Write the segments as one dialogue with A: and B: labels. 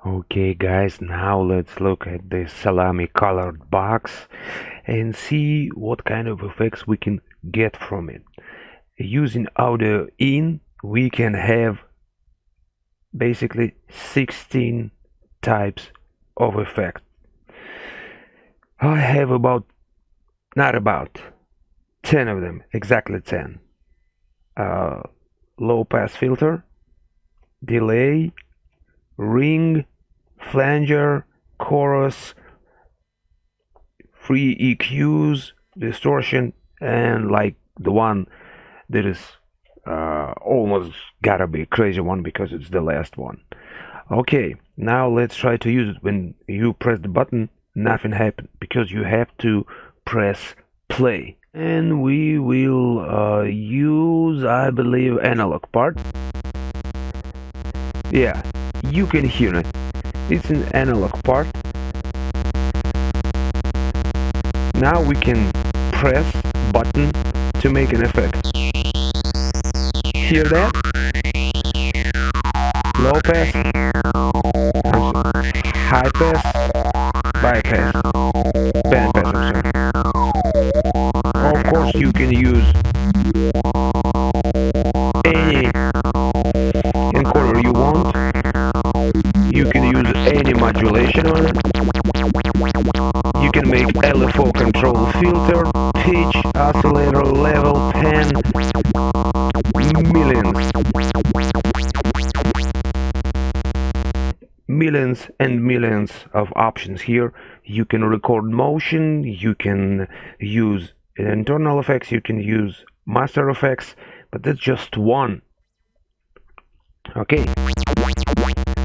A: Okay guys, now let's look at this salami colored box and see what kind of effects we can get from it. Using audio in, we can have basically 16 types of effect. I have not about, 10 of them, exactly 10. Uh, Low pass filter, delay, ring, flanger, chorus, free EQs, distortion, and like the one that is almost gotta be a crazy one because it's the last one. Okay, now let's try to use it. When you press the button, nothing happens because you have to press play. And we will use, I believe, analog part. Yeah, you can hear it. It's an analog part. Now we can press button to make an effect. Hear that? Low pass, high pass, bypass, band pass, I'm sorry. Of course you can use any encoder you want. You can use any modulation on it. You can make LFO control filter, pitch, oscillator, level, pan, millions and millions of options here. You can record motion, you can use internal effects, you can use master effects, but that's just one. Okay,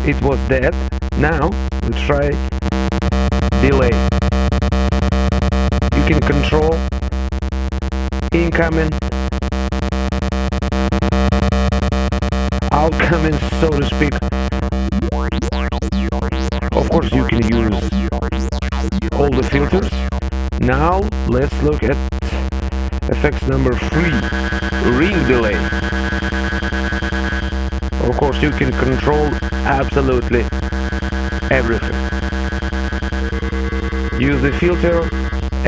A: it was that. Now let's try delay. You can control incoming, outcoming, so to speak. Of course you can use all the filters. Now let's look at effects number 3, ring delay. Of course you can control absolutely everything. Use the filter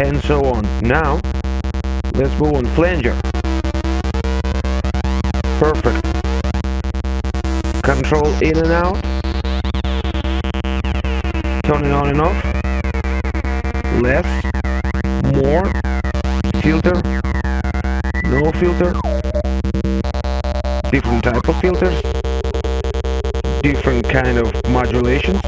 A: and so on. Now let's move on. Flanger. Perfect. Control in and out. Turning on and off. Less, more, filter, no filter, different type of filters, different kind of modulation.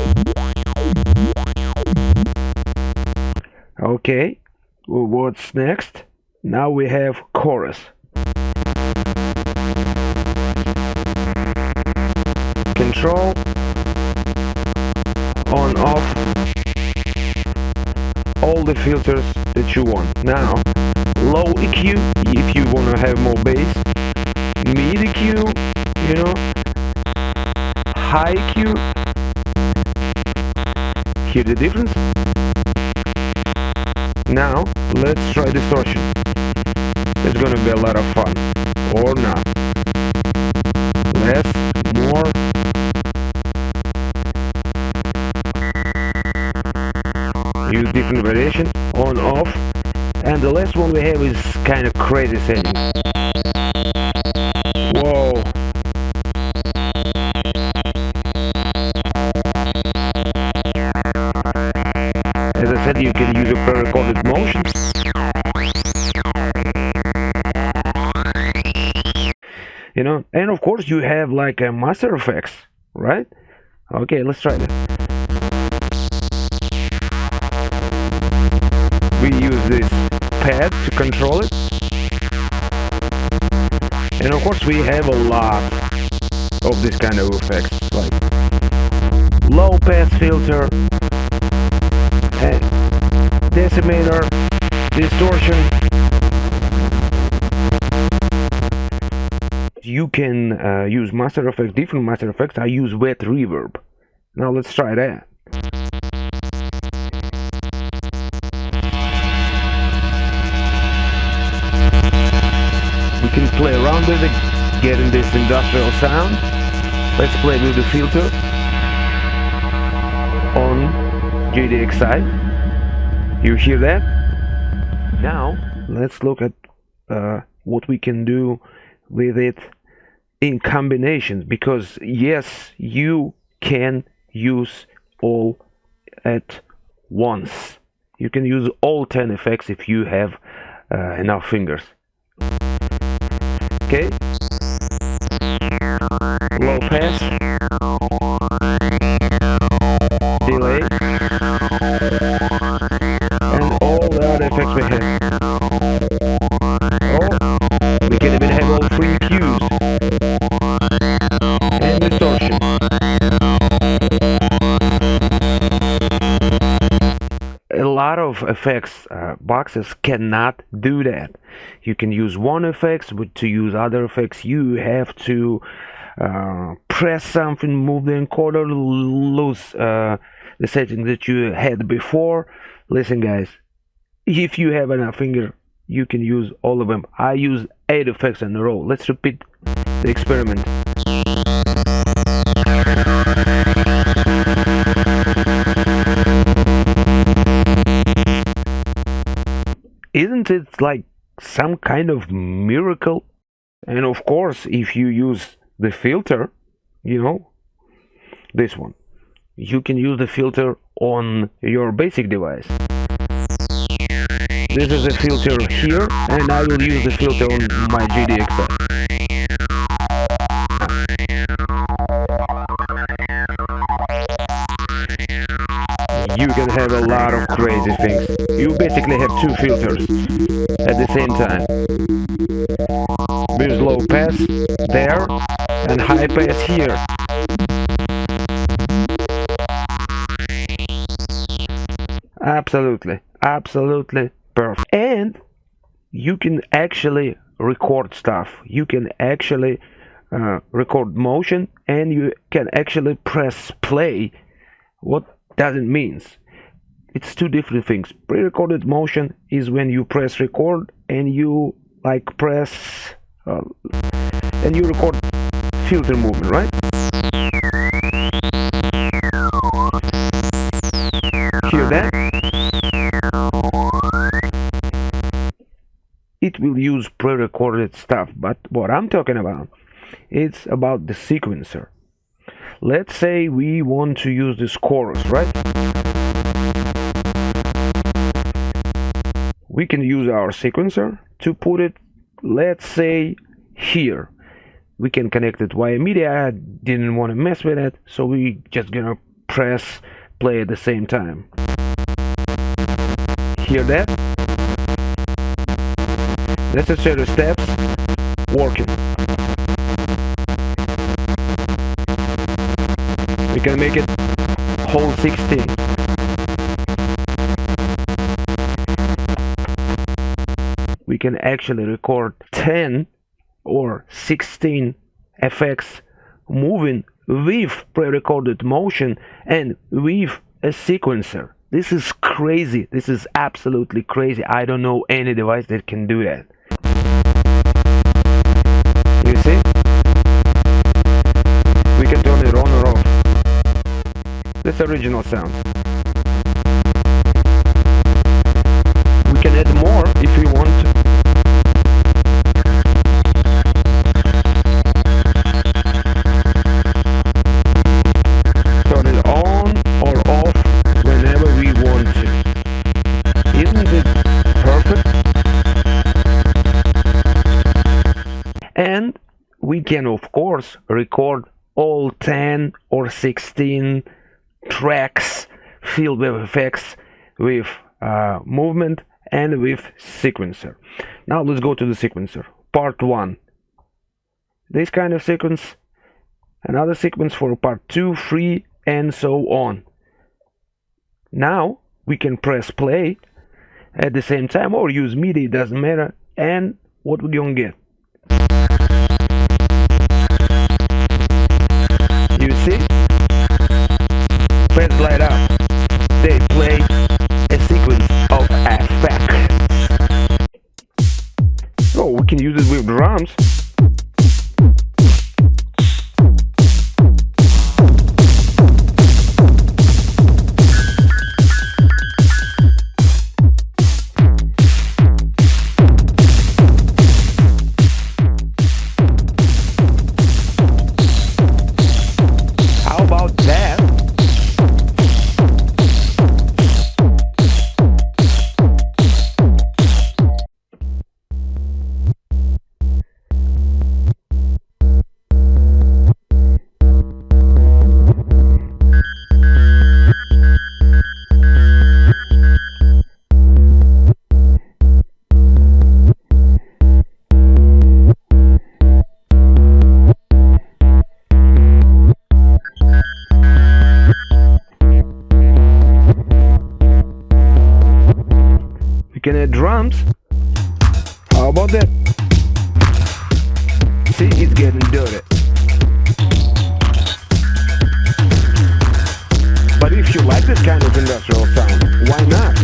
A: Okay, well, what's next? Now we have chorus. Control, on, off, all the filters that you want. Now, low EQ if you want to have more bass, mid EQ, you know, high EQ. Hear the difference? Now, let's try distortion. It's gonna be a lot of fun. Or not. Less, more. Use different variation, on, off, and the last one we have is kind of crazy setting. Whoa! As I said, you can use a pre-recorded motion. You know, and of course you have like a master effects, right? Okay, let's try that. We use this pad to control it, and of course we have a lot of this kind of effects, like low pass filter, and decimator, distortion. You can use master effects, different master effects. I use wet reverb. Now let's try that. We can play around with it, getting this industrial sound. Let's play with the filter. JDX side. You hear that? Now let's look at what we can do with it in combinations, because yes, you can use all at once. You can use all 10 effects if you have enough fingers. Okay, low pass, delay, and all the other effects we have. Oh, we can even have all 3 cues and distortion. A lot of effects boxes cannot do that. You can use one effect, but to use other effects you have to press something, move the encoder, lose the setting that you had before. Listen guys, if you have enough finger, you can use all of them. I use 8 effects in a row. Let's repeat the experiment. Isn't it like some kind of miracle? And of course, if you use the filter, you know, this one, you can use the filter on your basic device. This is a filter here, and I will use the filter on my JDX side. You can have a lot of crazy things. You basically have 2 filters at the same time. There's low pass there and high pass here. Absolutely, absolutely perfect. And you can actually record stuff. You can actually record motion, and you can actually press play. What does it mean? It's 2 different things. Pre-recorded motion is when you press record and you like press and you record filter movement, right? Hear that? It will use pre-recorded stuff, but what I'm talking about, it's about the sequencer. Let's say we want to use this chorus, right? We can use our sequencer to put it, let's say, here. We can connect it via MIDI. I didn't want to mess with it, so we just gonna press play at the same time. Hear that? Necessary steps working. We can make it whole 16. We can actually record 10 or 16 effects moving with pre-recorded motion and with a sequencer. This is crazy. This is absolutely crazy. I don't know any device that can do that. You see? We can turn it on or off. That's original sound. We can add more if we want to. Turn it on or off whenever we want to. Isn't it perfect? And we can of course record all 10 or 16 tracks filled with effects, with movement and with sequencer. Now let's go to the sequencer. Part 1. This kind of sequence, another sequence for part 2, 3 and so on. Now we can press play at the same time or use MIDI, doesn't matter, and what we're gonna get. You see? Press light up. They play a sequence of effects. Oh, we can use it with drums. can add drums. How about that? See, it's getting dirty. But if you like this kind of industrial sound, why not?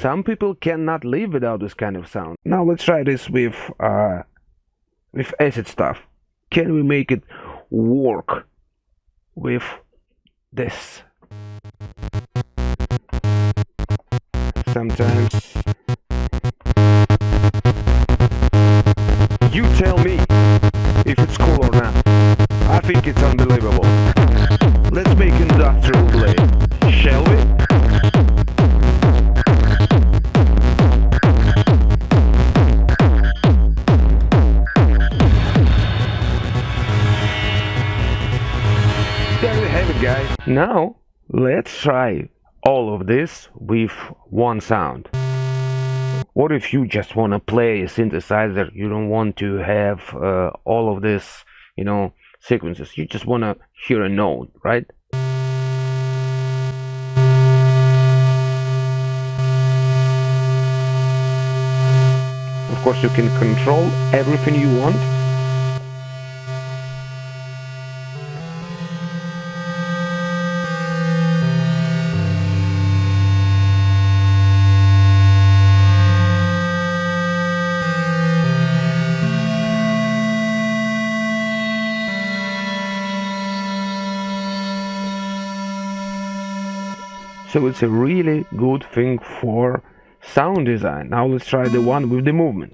A: Some people cannot live without this kind of sound. Now let's try this with acid stuff. Can we make it work with this? Sometimes. You tell me if it's cool or not. I think it's unbelievable. Let's make industrial blade, shall we? There we have it, guys. Now let's try all of this with one sound. What if you just want to play a synthesizer? You don't want to have all of this, sequences. You just want to hear a note, right? Of course, you can control everything you want. So it's a really good thing for sound design. Now let's try the one with the movement.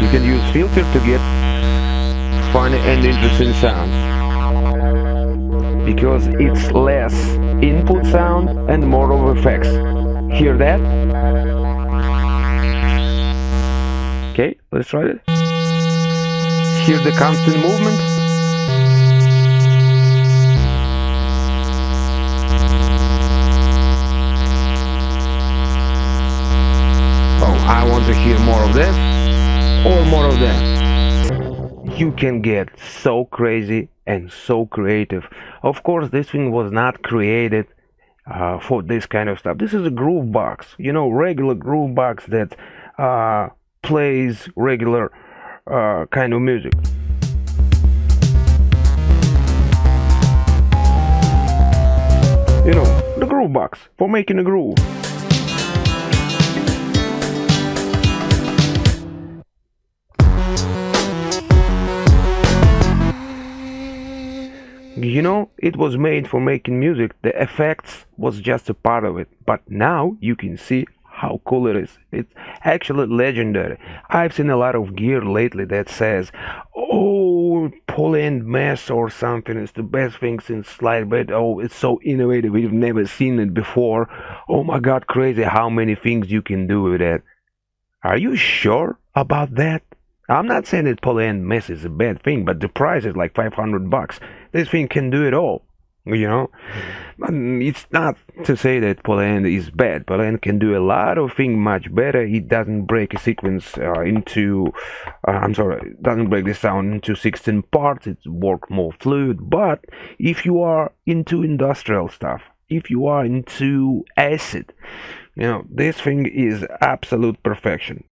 A: You can use filter to get funny and interesting sound, because it's less input sound and more of effects. Hear that? Okay, let's try it. Hear the constant movement. Oh, I want to hear more of that or more of that. You can get so crazy and so creative. Of course, this thing was not created for this kind of stuff. This is a groove box, regular groove box that plays regular kind of music. The groove box for making a groove. It was made for making music. The effects was just a part of it. But now you can see how cool it is. It's actually legendary. I've seen a lot of gear lately that says, oh, polyend mesh or something is the best thing since slide bed. Oh, it's so innovative. We've never seen it before. Oh my God, crazy how many things you can do with it. Are you sure about that? I'm not saying that polyend mesh is a bad thing, but the price is like $500. This thing can do it all. It's not to say that polyend is bad. Polyend can do a lot of things much better. It doesn't break a sequence doesn't break the sound into 16 parts. It works more fluid. But if you are into industrial stuff, if you are into acid, this thing is absolute perfection.